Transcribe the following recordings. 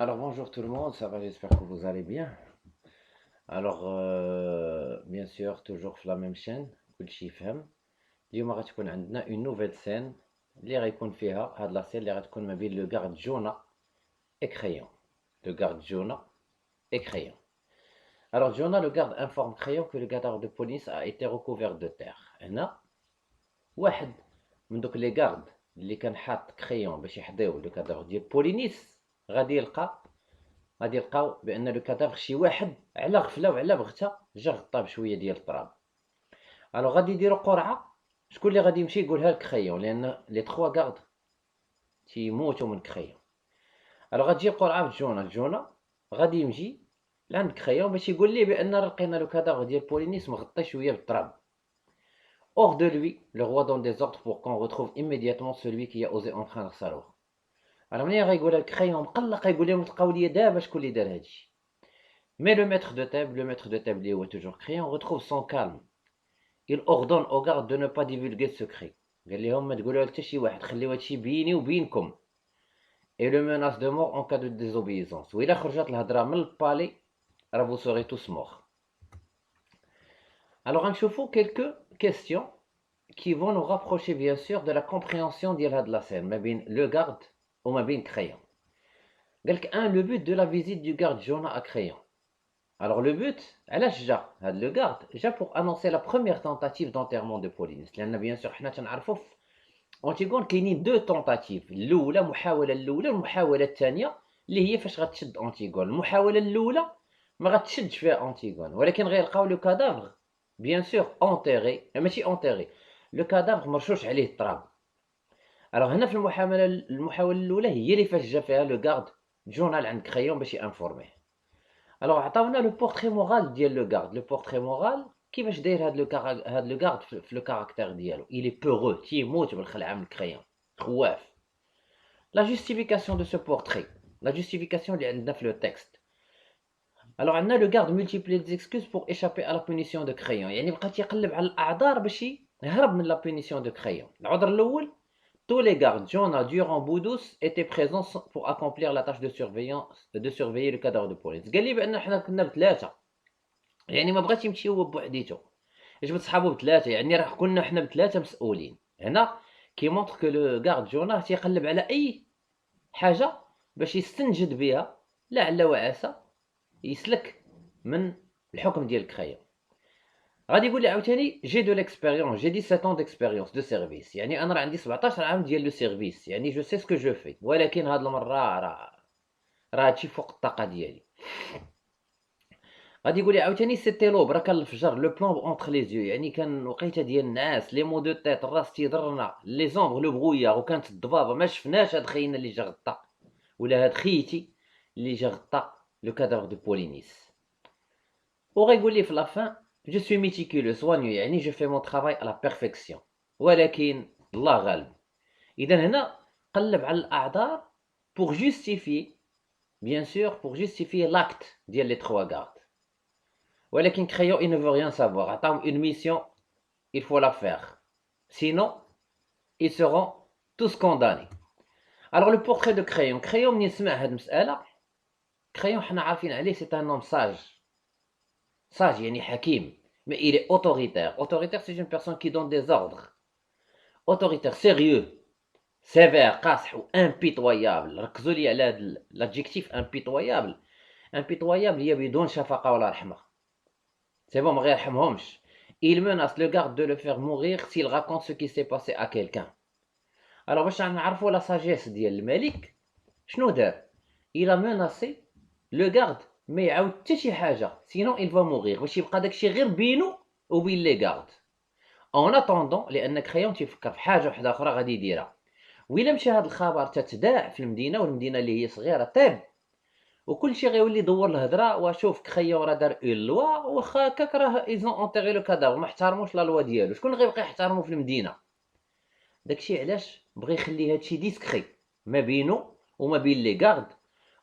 Alors bonjour tout le monde, ça va, j'espère que vous allez bien. Alors bien sûr toujours في la même chaîne كلشي يفهم. اليوم غتكون عندنا une nouvelle scène اللي غيكون فيها هاد لا سين اللي غتكون ما بين لو غارد جونا et Crayon. Le garde Jonah et Crayon. Alors Jonah, le garde, informe Crayon que le cadavre de police a été recouvert de terre. هنا واحد من دوك لي غارد اللي كان حاط كريون باش يحضيو لو كادافر ديال بولينيس غادي يلقاو بان لو كادافر شي واحد على غفله وعلى بغته جا غطاه بشويه ديال التراب. الوغ غادي يديروا قرعه شكون اللي غادي يمشي يقولها لكريون لان لي تخوا كارد تيموتوا من كريون. الوغ غتجي قرعه جونا غادي يمشي لعند كريون باش يقول ليه بان راه لقينا لو كادافر ديال بولينيس مغطي شويه بالتراب. Hors de lui, le roi donne des ordres pour qu'on retrouve immédiatement celui qui a osé enfreindre sa loi. Alors ملي غايقولها الكريون مقلق غايقول لهم تلقاو لي دابا شكون اللي دار هادشي. Mais le maître de table, où est toujours Crayon, retrouve son calme. Il ordonne aux gardes de ne pas divulguer le secret. قال لهم ما تقولوا حتى شي واحد خليو هادشي بيني وبينكم. Et le menace de mort en cas de désobéissance. وإلا خرجت الهضره من البالي راه vous serez tous morts. Alors غنشوفوا quelques questions qui vont nous rapprocher bien sûr de la compréhension ديال هاد la scène ما بين le garde وما بين Crayon. قال لك le but de la visite du garde Jonah à Crayon. Alors le but, علاش جا هاد le garde جا pour annoncer la première tentative d'enterrement de Polynice لأن bien sûr حنا تنعرفوا في أنتيغون كاينين دو تونتاتيف الأولى المحاولة الأولى والمحاولة الثانية اللي هي فاش غتشد أنتيغون. المحاولة الأولى ما غتشدش فيها أنتيغون ولكن غيلقاو لو كادافر bien sûr enterré ماشي enterré لو كادافر مرشوش عليه التراب. alors هنا في المحاولة الأولى هي اللي فاش جا فيها لو garde جورنال عند كريون باش يانفورميه. Alors عطاونا لو بورتري مورال ديال لو غارد. لو بورتري مورال كيفاش داير هاد لو غارد في لو كاركتير ديالو. il est peureux تيموت بالخلعه من الكريون خواف. لا جوستيفيكاسيون دو سو بورتري لا جوستيفيكاسيون اللي عندنا في لو تكست. alors عندنا لو غارد مولتيبلي دي زيكسكوز بور ايشابي على لا بونيسيون دو كريون يعني بقى تيقلب على الاعذار باش يهرب من لا بونيسيون دو كريون. العذر الاول tous les gardes, Jonah, Durand, Boudous étaient présents pour accomplir la tâche de surveillance, de surveiller le cadavre de police. قال لي بان حنا كنا بثلاثه يعني ما بغاش يمشي هو بوحديته جبت صحابو بثلاثه يعني راه كنا حنا بثلاثه مسؤولين. هنا كيمونطر كو لو غارد جونا تيقلب على اي حاجه باش يستنجد بها لعل وعسى يسلك من الحكم ديال الكريون. غادي يقول لي عاوتاني جي دو ليكسبيريونس جي 17 ans ديكسبيريونس دو سيرفيس يعني انا راه عندي 17 عام ديال لو سيرفيس يعني جو سي سكو جو في ولكن هاد المره راه هادشي فوق الطاقه ديالي. غادي يقول لي عاوتاني سيتي لوب راه كان الفجر لو بلومب اونتر لي زيو يعني كان وقيته ديال النعاس لي مو دو تيت الراس تيضرنا لي زومبر لو برويار وكانت الضبابه ما شفناش هاد خينا اللي جا غطا ولا هاد خيتي اللي جا غطا لو كادر دو بولينيس. وغيقول لي في لافان جو سوي ميتيكولو سوانيو يعني جو في مون طرافاي على بيرفيكسيون ولكن الله غالب. اذا هنا قلب على الاعذار بور جوستيفي بيان سور بور جوستيفي لاكت ديال لي تخوا غارد. ولكن Crayon il ne veut rien savoir. عطاهم une mission, il faut la faire. Sinon, ils seront tous condamnés. Alors le portrait de Crayon. Crayon من يسمع هاد المسألة Crayon حنا عارفين عليه c'est un homme sage. Sage يعني حكيم. Mais il est autoritaire. Autoritaire c'est une personne qui donne des ordres. Autoritaire, sérieux, sévère, قاصح و impitoyable. ركزوا لي على هاد l'adjectif impitoyable. Impitoyable هي بدون شفقة ولا رحمة. C'est bon, ما غيرحمهمش. Il menace le garde de le faire mourir s'il raconte ce qui s'est passé à quelqu'un. Alors باش نعرفوا لا sagesse ديال الملك شنو دار. Il a menacé le garde ما يعاود حتى شي حاجه sinon il va mourir باش يبقى داكشي غير بينو وبين لي غارد. en attendant لان كريون تيفكر في حاجه وحده اخرى غادي يديرها. وإلا مشى هذا الخبر تتذاع في المدينه والمدينه اللي هي صغيره طيب وكلشي غيولي يدور الهضره وشوف كريون راه دار اون لوا واخا هكاك راه ايزون اونتيغي لو كادافر ما احترموش لا لوا ديالو شكون غيبقى يحترمو في المدينه. داكشي علاش بغى يخلي هادشي ديسكري ما بينو وما بين لي غارد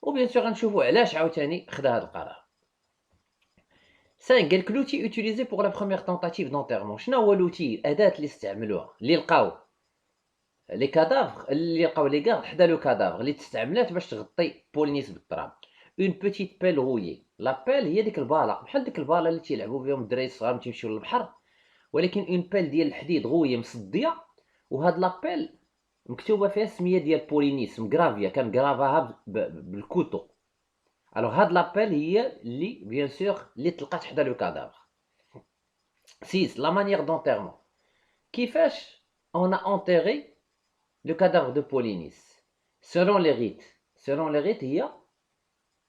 وبيان سور غنشوفوا علاش عاوتاني خدا هاد القرار. 5 قالك لوتي اوتيليزي بوغ لا بروميير تونتاتيف دونتيرمون. شنو هو لوتي الاداه اللي استعملوها اللي لقاو لي كادافغ اللي لقاو لي غارد حدا لو كادافغ اللي تستعملات باش تغطي بولينيس بالتراب. اون بوتيت بيل غويي. لا بيل هي ديك الباله، بحال ديك الباله اللي تيلعبوا بهم الدراري الصغار ملي تيمشيو للبحر، ولكن اون بيل ديال الحديد غويه مصديه. وهاد لابيل مكتوبه فيها السميه ديال بولينيس مكرافيا، كان كرافاها بالكوتو. الوغ هاد لابيل هي اللي بيان سور اللي تلقات حدا لو كادافغ. 6 لا مانيير دونتيرمون. كيفاش اون انتيغي لو كادافغ دو بولينيس سيلون لي ريت. سيلون لي ريت هي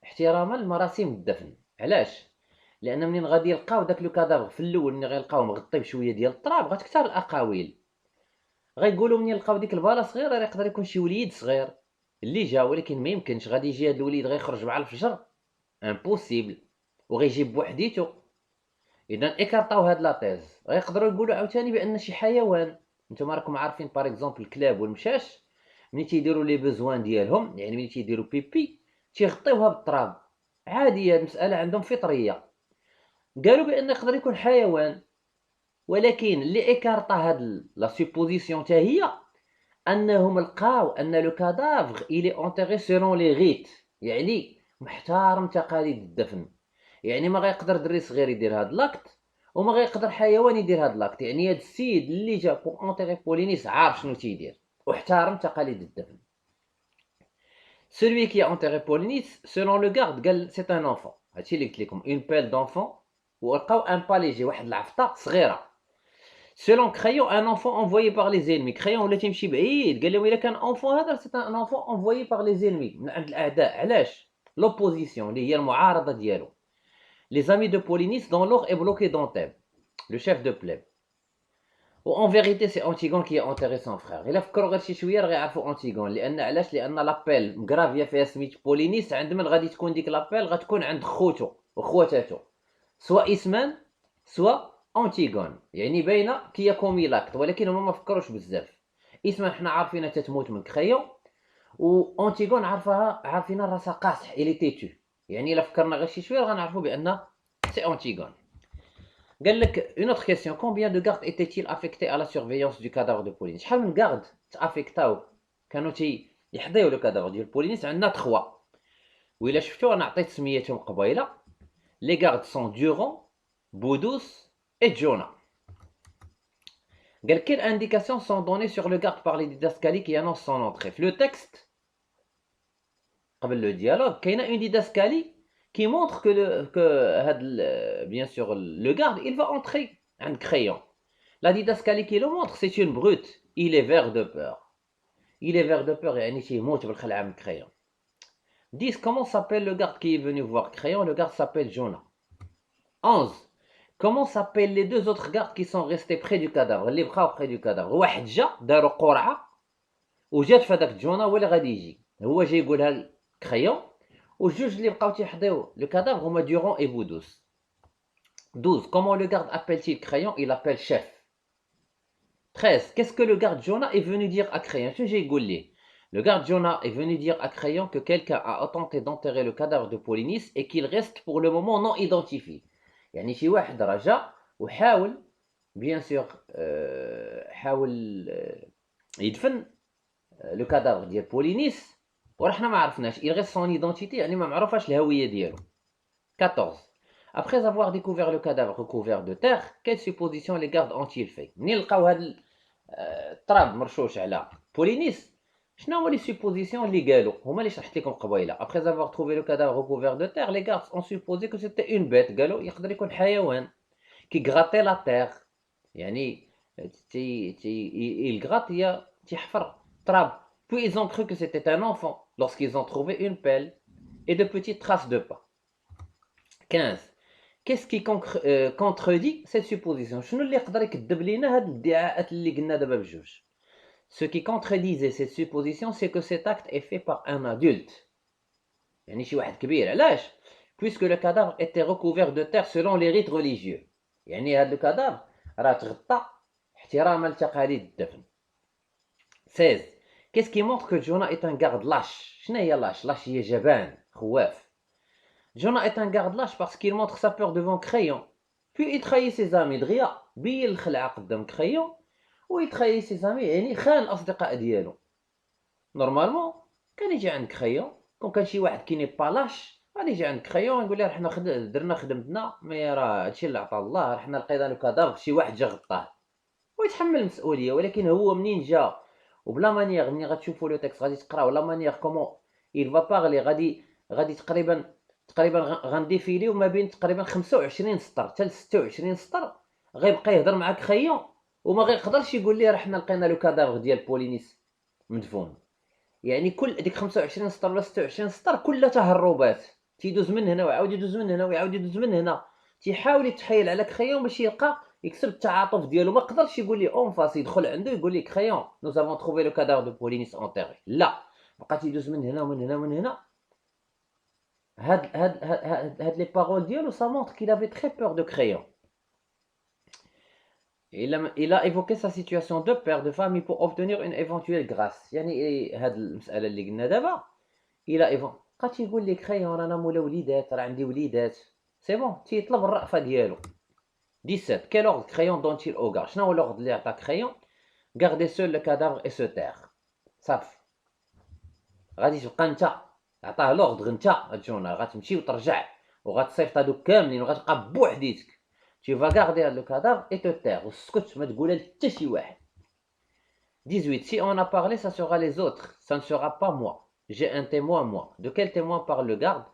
احتراما لمراسم الدفن. علاش؟ لان منين غادي يلقاو داك لو كادافغ في الاول، ملي غيلقاوه مغطي بشويه ديال التراب، غتكثر الاقاويل. غيقولوا منين لقاو ديك الباله صغيره يقدر يكون شي وليد صغير اللي جا، ولكن ما يمكنش غادي يجي هذا الوليد غيخرج مع الفجر، امبوسيبل، وغيجيب بوحديتو. اذا ايكارطاو هاد لا تيز. غيقدروا يقولوا عاوتاني بان شي حيوان. نتوما راكم عارفين باغ اكزومبل الكلاب والمشاش ملي تيديروا لي بوزوان ديالهم، يعني ملي تيديروا بيبي تيغطيوها بالتراب. عادي، هاد المساله عندهم فطريه. قالوا بان يقدر يكون حيوان، ولكن اللي ايكارطا هاد لا سوبوزيسيون حتى هي انهم لقاو ان لو كادافغ الي اونتيغي سيلون لي ريت، يعني محترم تقاليد الدفن. يعني ما غيقدر دري صغير يدير هاد لاكت، وما غيقدر حيوان يدير هاد لاكت. يعني هاد السيد اللي جا بور اونتيغي بولينيس عارف شنو تيدير واحترم تقاليد الدفن. Celui qui a enterré Polynice, selon le garde, c'est un enfant. هادشي اللي قلت لكم، une pelle d'enfant. ولقاو ان باليجي، واحد العفطه صغيره. Selon Crayon, un enfant envoyé par les ennemis. Crayon ولا تيمشي بعيد، قال لهم الا كان enfant هذا c'est un enfant envoyé par les ennemis، من عند الاعداء. علاش؟ l'opposition اللي هي المعارضه ديالو. Les amis de Polynice dont l'or est bloqué dans Thèbes, le chef de plèbe. وان فيغيتي سي انتيغون كي انتيغي سون فخير. الا فكروا غير شي شويه راه غيعرفوا انتيغون، لان علاش؟ لان لابيل مكرافيا فيها سميت بولينيس. عند من غادي تكون ديك لابيل؟ غتكون عند خوتو وخواتاتو، سواء اسمان سواء انتيغون. يعني باينه كي كومي لاكت، ولكن هما ما فكروش بزاف. اسمان حنا عارفينها تتموت من كخيو، وانتيغون عارفينها راسها قاصح الي تيتو. يعني الا فكرنا غير شي شويه غنعرفوا بان سي انتيغون. قال لك une autre question, combien de gardes étaient-ils affectés à la surveillance du cadavre de Polynice؟ شحال من garde تافيكتاو كانوا يحضيو لو كادافر ديال بولينيس؟ عندنا 3. وإلا شفتوا انا عطيت سميتهم قبيله. لي gardes sont Durand, Boudous et Jonah. قال quelles indications sont données sur le garde par les didascalies qui annoncent son entrée؟ في le texte قبل le dialogue كاينه une didascalie qui montre que bien sûr le garde il va entrer عند Crayon. La didascalie qui le montre, c'est une brute. Il est vert de peur. Il est vert de peur, يعني تيموت بالخلعه من Crayon. 10. Comment s'appelle le garde qui est venu voir Crayon? Le garde s'appelle Jonah. 11. Comment s'appellent les 2 autres gardes qui sont restés près du cadavre؟ اللي بقاو près du cadavre. واحد جا داروا قرعه وجات في هذاك جونا هو اللي غادي يجي، هو جاي يقولها Crayon. وجوج اللي بقاو تيحضيو لو كادافر هما Durand et Boudous. 12. Comment le garde appelle-t-il Crayon? Il l'appelle chef. 13. Qu'est-ce que le garde Jonah est venu dire à Crayon? Le garde Jonah est venu dire à Crayon que quelqu'un a tenté d'enterrer le cadavre de Polynice et qu'il reste pour le moment non identifié. يعني شي واحد رجع وحاول bien sûr حاول يدفن لو كادافر ديال بولينيس، ورحنا ما عرفناش. il reste son identité، يعني ما معروفاش الهويه ديالو. 14. Après avoir découvert le cadavre recouvert de terre, quelle supposition les gardes ont-ils fait؟ منين لقاو هاد التراب مرشوش على بولينيس، شنو هما لي سوبوزيسيون اللي قالوا؟ هما اللي شرحت لكم قبيله. Après avoir trouvé le cadavre recouvert de terre, les gardes ont supposé que c'était une bête. قالوا يقدر يكون حيوان كي غراتي لا تير، يعني il gratte هي تيحفر تراب. Puis ils ont cru que c'était un enfant lorsqu'ils ont trouvé une pelle et de petites traces de pas. 15. Qu'est-ce qui contredit cette supposition؟ شنو اللي يقدر يكذب لينا هاد الادعاءات اللي قلنا دابا بجوج؟ Ce qui contredisait cette supposition, c'est que cet acte est fait par un adulte. يعني شي واحد كبير. علاش؟ puisque le cadavre était recouvert de terre selon les rites religieux. يعني هاد الكادافر راه تغطى احتراما لتقاليد الدفن. 16. Qu'est-ce qui montre que Jonah est un garde lâche؟ شنو هي lâche؟ lâche هي جبان خواف. Jonah est un garde lâche parce qu'il montre sa peur devant Crayon. Puis il trahit ses amis. دريا بين الخلعه قدام Crayon ويتخيل سي زامي يعني خان الاصدقاء ديالو. نورمالمون كان يجي عندك خيون، كون كان شي واحد كي ني با لاش غادي يجي عندك خيون يقول ليه حنا درنا خدمتنا، مي راه هادشي اللي عطا الله، راه حنا لقينا لو كادافر شي واحد جا غطاه ويتحمل المسؤوليه. ولكن هو منين جا وبلا مانيير، ملي غتشوفوا لو تكست غادي تقراو لا مانيير كومون il va parler، غادي تقريبا غنديفيليو ما بين تقريبا 25 سطر حتى ل 26 سطر، غيبقى يهضر معاك خيون وما غيقدرش يقول ليه راه حنا لقينا لو كادافر ديال بولينيس مدفون. يعني كل ديك 25 سطر ولا 26 سطر كلها تهربات، تيدوز من هنا ويعاود يدوز من هنا ويعاود يدوز من هنا، تيحاول يتحايل على خيون باش يلقى يكسب التعاطف ديالو. ما قدرش يقول لي اون فاس يدخل عنده يقول لك خيون نو افون تروفي لو كادافر دو بولينيس اونتيري، لا، بقى تيدوز من هنا ومن هنا ومن هنا. هاد لي بارول ديالو سا مونتر كيل افي تري بور دو كريون. Il a évoqué sa situation de père de famille pour obtenir une éventuelle grâce. يعني هاد المسألة اللي قلنا دابا il a évoqué، بقى تيقول لك خيون رانا مولا وليدات، راه عندي وليدات، سي بون تيطلب الرأفة ديالو. 17 quel ordre crayon donne-t-il au garde؟ شنو هو l'ordre اللي عطا كريون؟ garder seul le cadavre et se taire. صافي غادي تبقى انت عطاه لوردر، انت الجونا غتمشي وترجع وغتصيفط هادوك كاملين وغتبقى بوحديتك. tu vas garder le cadavre et te taire وسكت ما تقولها لحتى شي واحد. 18 si on a parlé ça sera les autres, ça ne sera pas moi, j'ai un témoin moi. De quel témoin parle le garde?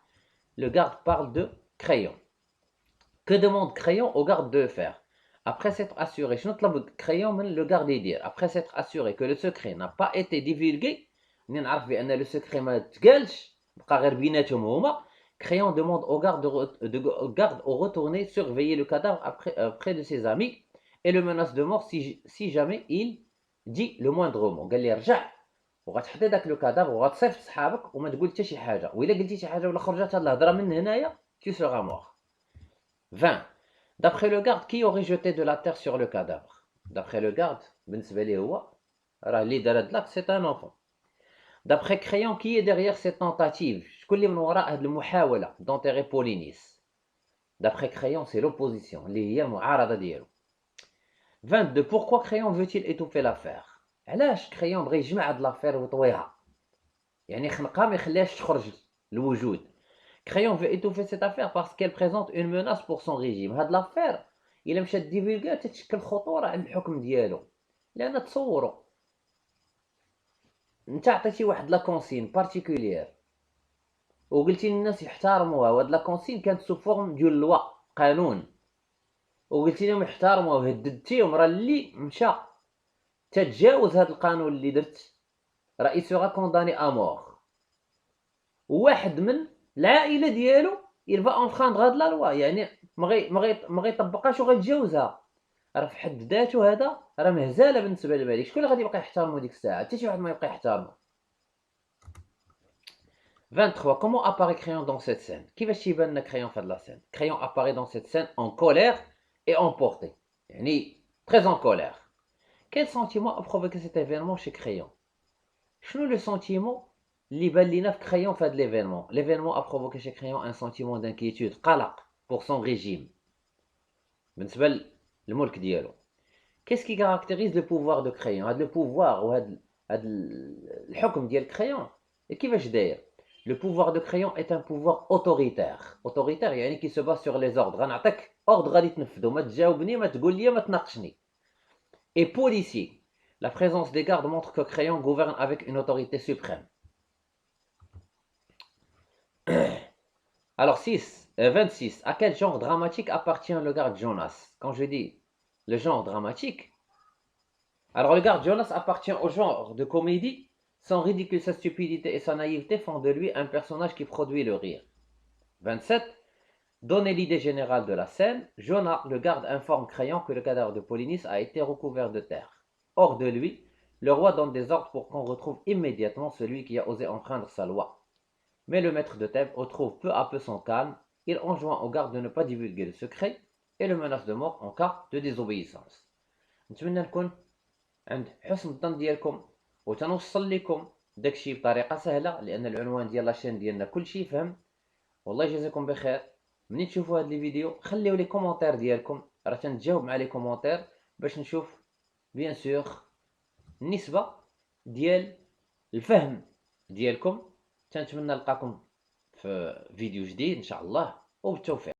Le garde parle de crayon. Que demande crayon au garde de faire après s'être assuré؟ شنو طلب crayon من le garde يدير après s'être assuré que le secret n'a pas été divulgué؟ مني نعرف بان لو سكري ما تقالش بقى غير بيناتهم هما. crayon demande au garde au retourner surveiller le cadavre près de ses amis et le menace de mort si jamais il dit le moindre mot. قال لي رجع وغتحطي داك لو كادافر وغتصيفط صحابك وما تقول حتى شي حاجه، وإلا قلتي شي حاجه ولا خرجت هاد الهضره من هنايا tu seras mort. 20 d'après le garde qui aurait jeté de la terre sur le cadavre؟ d'après le garde بالنسبه ليه هو راه اللي دار هاد لاك سي ان enfant. d'après crayon qui est derrière cette tentative؟ شكون اللي من وراء هاد المحاوله d'enterrer بولينيس؟ d'après crayon c'est l'opposition اللي هي المعارضه ديالو. 22 pourquoi crayon veut-il étouffer l'affaire؟ علاش كريون بغى يجمع هاد لافير ويطويها، يعني خنقها ما يخليهاش تخرج للوجود. كريون veut étouffer cette affaire parce qu'elle présente une menace pour son régime. هاد لافير الا مشات ديفيلغا تتشكل خطوره على الحكم ديالو، لان تصوروا انت عطيتي واحد لا كونسين بارتيكولير وقلتي للناس يحترموها، وهاد لا كونسين كانت سو فورم ديال لوا قانون، وقلتي لهم يحترموها وهددتيهم، راه اللي مشى تتجاوز هاد القانون اللي درت راه سوغا كونداني ا مور، وواحد من العائله ديالو il va enfreindre هاد لا لوا، يعني ما غيطبقهاش وغيتجاوزها. راه في حد ذاته هذا راه مهزاله بالنسبه للملك. شكون اللي غادي يبقى يحترمو ديك الساعه؟ حتى شي واحد ما يبقى يحترمو. 23 comment apparaît crayon dans cette scène؟ كيفاش تيبان لنا crayon في هاد لا سين؟ crayon apparaît dans cette scène en colère et emporté، يعني très en colère. quel sentiment a provoqué cet événement chez crayon؟ شنو لو سونتيمون اللي بان لينا في crayon في هاد ليفينمون؟ l'événement a provoqué chez crayon un sentiment d'inquiétude، قلق pour son régime بالنسبه للملك ديالو. qu'est-ce qui caractérise le pouvoir de crayon؟ هاد لو بوفوار وهاد الحكم ديال crayon كيفاش داير؟ le pouvoir de crayon est un pouvoir autoritaire يعني qui se base sur les ordres، غنعطيك ordre غادي تنفذو، ما تجاوبني ما تقول لي ما تناقشني. et policier، la présence des gardes montre que crayon gouverne avec une autorité suprême. Alors 26 à quel genre dramatique appartient le garde Jonas? Quand je dis le genre dramatique, alors le garde Jonas appartient au genre de comédie. Son ridicule, sa stupidité et sa naïveté font de lui un personnage qui produit le rire. 27 donnez l'idée générale de la scène. Jonas, le garde, informe Crayon que le cadavre de Polynice a été recouvert de terre. Hors de lui, le roi donne des ordres pour qu'on retrouve immédiatement celui qui a osé enfreindre sa loi. Mais le maître de Thèbes retrouve peu à peu son calme. Il enjoint aux gardes de ne pas divulguer le secret et le menace de mort en cas de désobéissance. نتمنى نكون عند حسن الظن ديالكم وتنوصل لكم داكشي بطريقه سهله، لان العنوان ديال لاشين ديالنا كلشي يفهم. والله يجازيكم بخير. منين تشوفوا هاد الفيديو خليو لي كومونتير ديالكم، راه تنجاوب مع لي كومونتير باش نشوف بيان سور النسبة ديال الفهم ديالكم. تنتمنى نلقاكم في فيديو جديد ان شاء الله، وبالتوفيق.